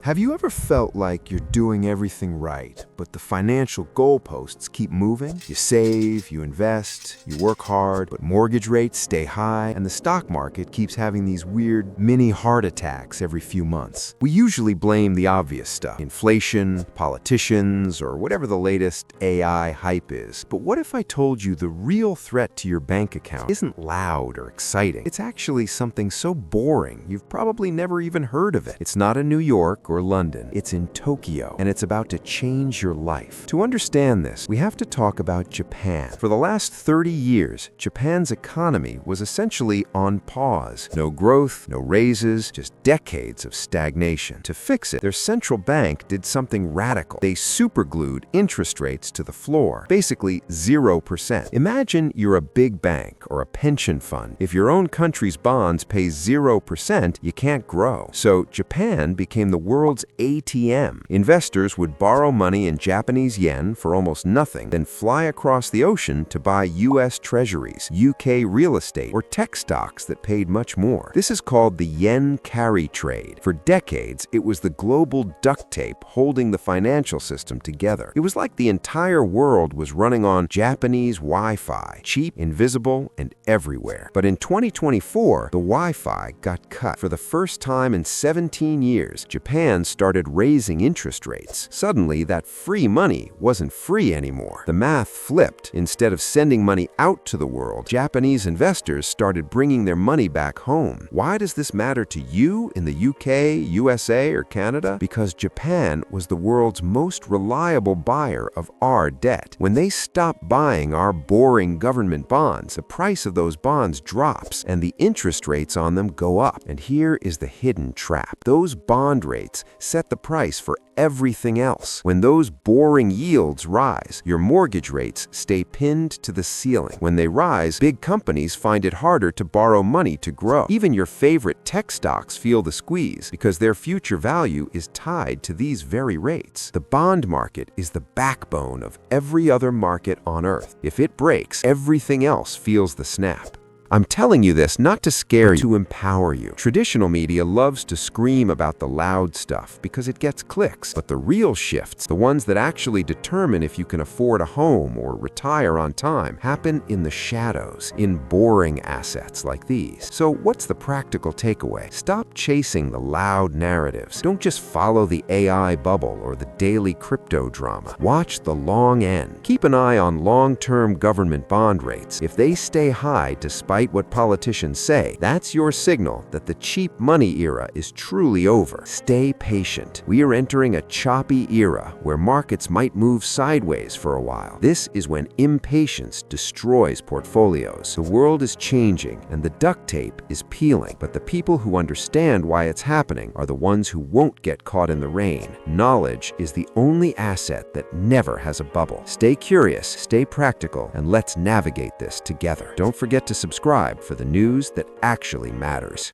Have you ever felt like you're doing everything right, but the financial goalposts keep moving? You save, you invest, you work hard, but mortgage rates stay high, and the stock market keeps having these weird mini heart attacks every few months. We usually blame the obvious stuff, inflation, politicians, or whatever the latest AI hype is. But what if I told you the real threat to your bank account isn't loud or exciting? It's actually something so boring you've probably never even heard of it. It's not in New York or London. It's in Tokyo, and it's about to change your life. To understand this, we have to talk about Japan. For the last 30 years, Japan's economy was essentially on pause. No growth, no raises, just decades of stagnation. To fix it, their central bank did something radical. They superglued interest rates to the floor, basically 0%. Imagine you're a big bank or a pension fund. If your own country's bonds pay 0%, you can't grow. So Japan became the world's ATM. Investors would borrow money in Japanese yen for almost nothing, then fly across the ocean to buy US Treasuries, UK real estate, or tech stocks that paid much more. This is called the yen carry trade. For decades, it was the global duct tape holding the financial system together. It was like the entire world was running on Japanese Wi-Fi, cheap, invisible, and everywhere. But in 2024, the Wi-Fi got cut. For the first time in 17 years, Japan started raising interest rates. Suddenly, that free money wasn't free anymore. The math flipped. Instead of sending money out to the world, Japanese investors started bringing their money back home. Why does this matter to you in the UK, USA, or Canada? Because Japan was the world's most reliable buyer of our debt. When they stop buying our boring government bonds, the price of those bonds drops and the interest rates on them go up. And here is the hidden trap. Those bond rates set the price for everything else. When those boring yields rise, your mortgage rates stay pinned to the ceiling. When they rise, big companies find it harder to borrow money to grow. Even your favorite tech stocks feel the squeeze because their future value is tied to these very rates. The bond market is the backbone of every other market on Earth. If it breaks, everything else feels the snap. I'm telling you this not to scare you, to empower you. Traditional media loves to scream about the loud stuff because it gets clicks. But the real shifts, the ones that actually determine if you can afford a home or retire on time, happen in the shadows, in boring assets like these. So what's the practical takeaway? Stop chasing the loud narratives. Don't just follow the AI bubble or the daily crypto drama. Watch the long end. Keep an eye on long-term government bond rates. If they stay high despite what politicians say, that's your signal that the cheap money era is truly over. Stay patient. We are entering a choppy era where markets might move sideways for a while. This is when impatience destroys portfolios. The world is changing and the duct tape is peeling, but the people who understand why it's happening are the ones who won't get caught in the rain. Knowledge is the only asset that never has a bubble. Stay curious, stay practical, and let's navigate this together. Don't forget to subscribe for the news that actually matters.